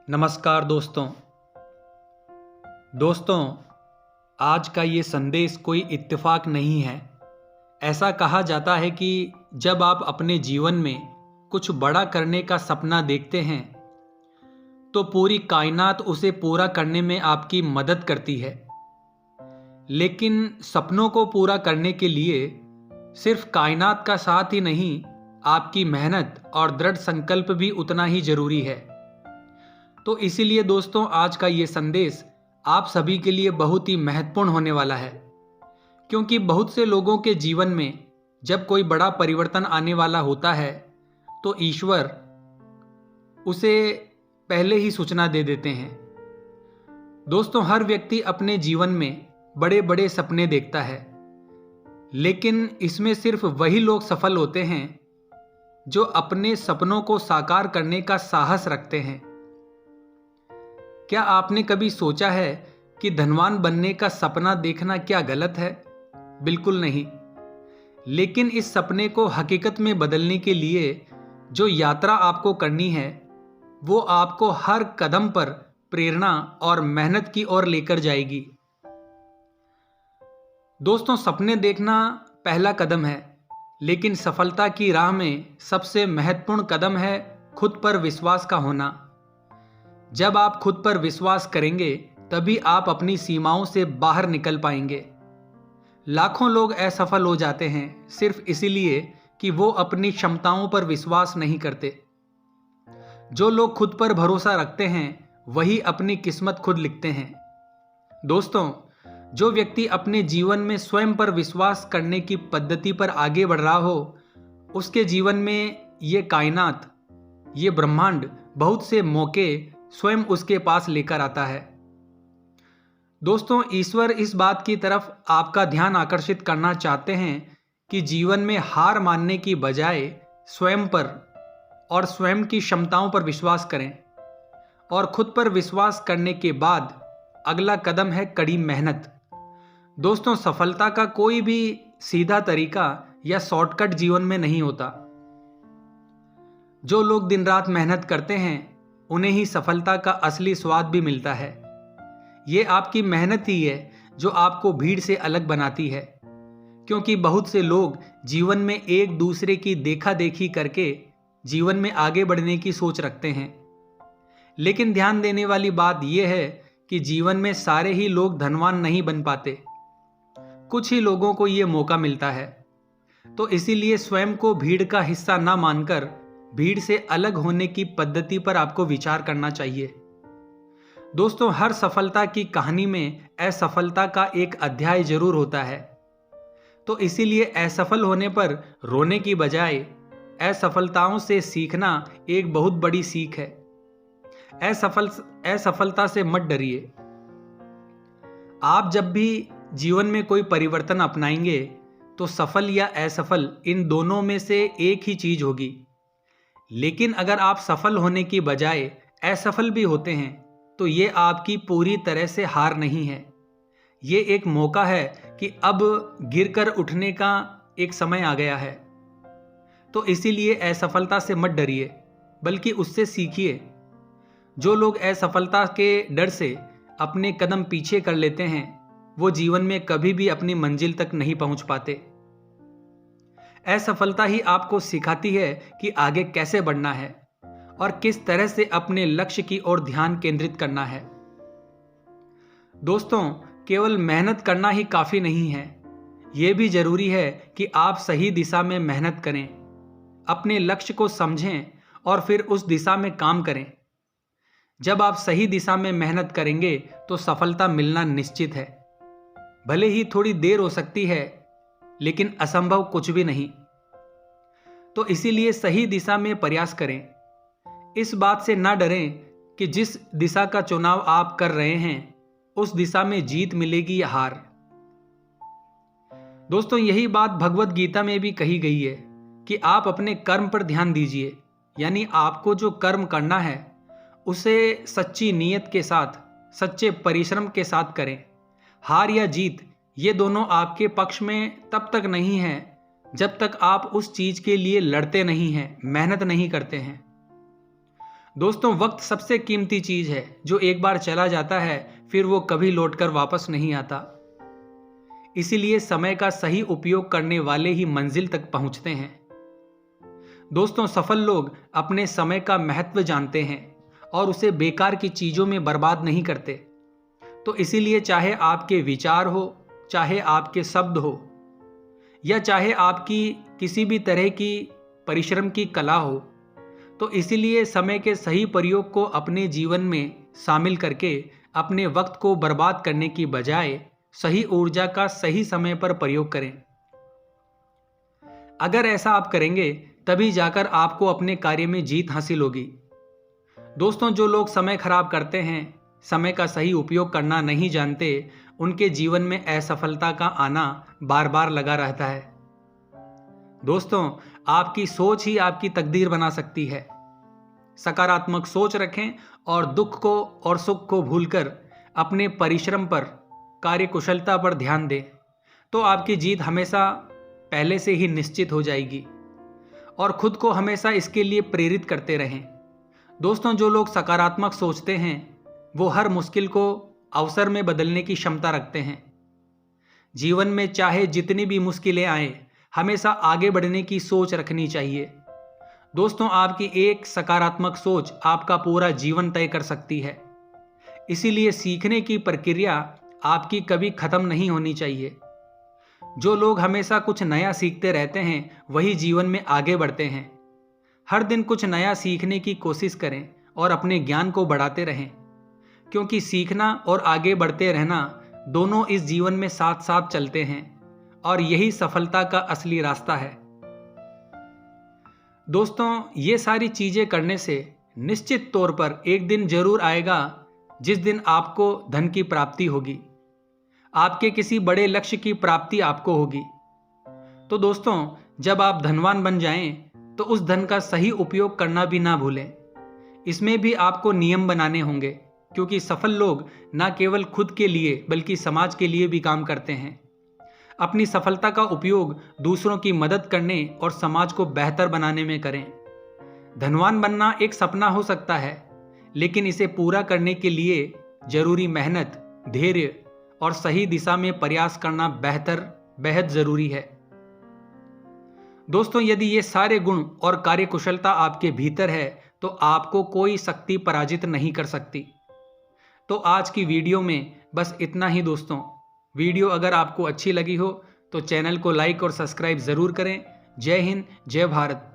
नमस्कार दोस्तों, आज का ये संदेश कोई इत्तेफाक नहीं है। ऐसा कहा जाता है कि जब आप अपने जीवन में कुछ बड़ा करने का सपना देखते हैं तो पूरी कायनात उसे पूरा करने में आपकी मदद करती है। लेकिन सपनों को पूरा करने के लिए सिर्फ कायनात का साथ ही नहीं, आपकी मेहनत और दृढ़ संकल्प भी उतना ही जरूरी है। तो इसीलिए दोस्तों, आज का ये संदेश आप सभी के लिए बहुत ही महत्वपूर्ण होने वाला है, क्योंकि बहुत से लोगों के जीवन में जब कोई बड़ा परिवर्तन आने वाला होता है तो ईश्वर उसे पहले ही सूचना दे देते हैं। दोस्तों, हर व्यक्ति अपने जीवन में बड़े बड़े सपने देखता है, लेकिन इसमें सिर्फ वही लोग सफल होते हैं जो अपने सपनों को साकार करने का साहस रखते हैं। क्या आपने कभी सोचा है कि धनवान बनने का सपना देखना क्या गलत है? बिल्कुल नहीं। लेकिन इस सपने को हकीकत में बदलने के लिए जो यात्रा आपको करनी है वो आपको हर कदम पर प्रेरणा और मेहनत की ओर लेकर जाएगी। दोस्तों, सपने देखना पहला कदम है, लेकिन सफलता की राह में सबसे महत्वपूर्ण कदम है खुद पर विश्वास का होना। जब आप खुद पर विश्वास करेंगे तभी आप अपनी सीमाओं से बाहर निकल पाएंगे। लाखों लोग असफल हो जाते हैं सिर्फ इसीलिए कि वो अपनी क्षमताओं पर विश्वास नहीं करते। जो लोग खुद पर भरोसा रखते हैं वही अपनी किस्मत खुद लिखते हैं। दोस्तों, जो व्यक्ति अपने जीवन में स्वयं पर विश्वास करने की पद्धति पर आगे बढ़ रहा हो, उसके जीवन में ये कायनात, ये ब्रह्मांड बहुत से मौके स्वयं उसके पास लेकर आता है। दोस्तों, ईश्वर इस बात की तरफ आपका ध्यान आकर्षित करना चाहते हैं कि जीवन में हार मानने की बजाय स्वयं पर और स्वयं की क्षमताओं पर विश्वास करें। और खुद पर विश्वास करने के बाद अगला कदम है कड़ी मेहनत। दोस्तों, सफलता का कोई भी सीधा तरीका या शॉर्टकट जीवन में नहीं होता। जो लोग दिन रात मेहनत करते हैं उन्हें ही सफलता का असली स्वाद भी मिलता है। ये आपकी मेहनत ही है जो आपको भीड़ से अलग बनाती है, क्योंकि बहुत से लोग जीवन में एक दूसरे की देखा देखी करके जीवन में आगे बढ़ने की सोच रखते हैं। लेकिन ध्यान देने वाली बात यह है कि जीवन में सारे ही लोग धनवान नहीं बन पाते, कुछ ही लोगों को यह मौका मिलता है। तो इसीलिए स्वयं को भीड़ का हिस्सा ना मानकर भीड़ से अलग होने की पद्धति पर आपको विचार करना चाहिए। दोस्तों, हर सफलता की कहानी में असफलता का एक अध्याय जरूर होता है। तो इसीलिए असफल होने पर रोने की बजाय असफलताओं से सीखना एक बहुत बड़ी सीख है। असफलता से मत डरिए। आप जब भी जीवन में कोई परिवर्तन अपनाएंगे तो सफल या असफल इन दोनों में से एक ही चीज होगी। लेकिन अगर आप सफल होने की बजाय असफल भी होते हैं तो ये आपकी पूरी तरह से हार नहीं है। ये एक मौका है कि अब गिरकर उठने का एक समय आ गया है। तो इसीलिए असफलता से मत डरिए, बल्कि उससे सीखिए। जो लोग असफलता के डर से अपने कदम पीछे कर लेते हैं वो जीवन में कभी भी अपनी मंजिल तक नहीं पहुंच पाते। असफलता ही आपको सिखाती है कि आगे कैसे बढ़ना है और किस तरह से अपने लक्ष्य की ओर ध्यान केंद्रित करना है। दोस्तों, केवल मेहनत करना ही काफी नहीं है, यह भी जरूरी है कि आप सही दिशा में मेहनत करें, अपने लक्ष्य को समझें और फिर उस दिशा में काम करें। जब आप सही दिशा में मेहनत करेंगे तो सफलता मिलना निश्चित है। भले ही थोड़ी देर हो सकती है, लेकिन असंभव कुछ भी नहीं। तो इसीलिए सही दिशा में प्रयास करें। इस बात से ना डरें कि जिस दिशा का चुनाव आप कर रहे हैं उस दिशा में जीत मिलेगी या हार। दोस्तों, यही बात भगवत गीता में भी कही गई है कि आप अपने कर्म पर ध्यान दीजिए। यानी आपको जो कर्म करना है उसे सच्ची नीयत के साथ, सच्चे परिश्रम के साथ करें। हार या जीत ये दोनों आपके पक्ष में तब तक नहीं है जब तक आप उस चीज के लिए लड़ते नहीं हैं, मेहनत नहीं करते हैं। दोस्तों, वक्त सबसे कीमती चीज है जो एक बार चला जाता है फिर वो कभी लौटकर वापस नहीं आता। इसीलिए समय का सही उपयोग करने वाले ही मंजिल तक पहुंचते हैं। दोस्तों, सफल लोग अपने समय का महत्व जानते हैं और उसे बेकार की चीजों में बर्बाद नहीं करते। तो इसीलिए चाहे आपके विचार हो, चाहे आपके शब्द हो, या चाहे आपकी किसी भी तरह की परिश्रम की कला हो, तो इसीलिए समय के सही प्रयोग को अपने जीवन में शामिल करके अपने वक्त को बर्बाद करने की बजाय सही ऊर्जा का सही समय पर प्रयोग करें। अगर ऐसा आप करेंगे तभी जाकर आपको अपने कार्य में जीत हासिल होगी। दोस्तों, जो लोग समय खराब करते हैं, समय का सही उपयोग करना नहीं जानते, उनके जीवन में असफलता का आना बार बार लगा रहता है। दोस्तों, आपकी सोच ही आपकी तकदीर बना सकती है। सकारात्मक सोच रखें और दुख को और सुख को भूलकर अपने परिश्रम पर, कार्यकुशलता पर ध्यान दें, तो आपकी जीत हमेशा पहले से ही निश्चित हो जाएगी। और खुद को हमेशा इसके लिए प्रेरित करते रहें। दोस्तों, जो लोग सकारात्मक सोचते हैं वो हर मुश्किल को अवसर में बदलने की क्षमता रखते हैं। जीवन में चाहे जितनी भी मुश्किलें आए, हमेशा आगे बढ़ने की सोच रखनी चाहिए। दोस्तों, आपकी एक सकारात्मक सोच आपका पूरा जीवन तय कर सकती है। इसीलिए सीखने की प्रक्रिया आपकी कभी खत्म नहीं होनी चाहिए। जो लोग हमेशा कुछ नया सीखते रहते हैं वही जीवन में आगे बढ़ते हैं। हर दिन कुछ नया सीखने की कोशिश करें और अपने ज्ञान को बढ़ाते रहें, क्योंकि सीखना और आगे बढ़ते रहना दोनों इस जीवन में साथ साथ चलते हैं और यही सफलता का असली रास्ता है। दोस्तों, ये सारी चीजें करने से निश्चित तौर पर एक दिन जरूर आएगा जिस दिन आपको धन की प्राप्ति होगी, आपके किसी बड़े लक्ष्य की प्राप्ति आपको होगी। तो दोस्तों, जब आप धनवान बन जाएं तो उस धन का सही उपयोग करना भी ना भूलें। इसमें भी आपको नियम बनाने होंगे, क्योंकि सफल लोग ना केवल खुद के लिए बल्कि समाज के लिए भी काम करते हैं। अपनी सफलता का उपयोग दूसरों की मदद करने और समाज को बेहतर बनाने में करें। धनवान बनना एक सपना हो सकता है, लेकिन इसे पूरा करने के लिए जरूरी मेहनत, धैर्य और सही दिशा में प्रयास करना बेहद जरूरी है। दोस्तों, यदि ये सारे गुण और कार्यकुशलता आपके भीतर है तो आपको कोई शक्ति पराजित नहीं कर सकती। तो आज की वीडियो में बस इतना ही। दोस्तों, वीडियो अगर आपको अच्छी लगी हो तो चैनल को लाइक और सब्सक्राइब ज़रूर करें। जय हिंद, जय भारत।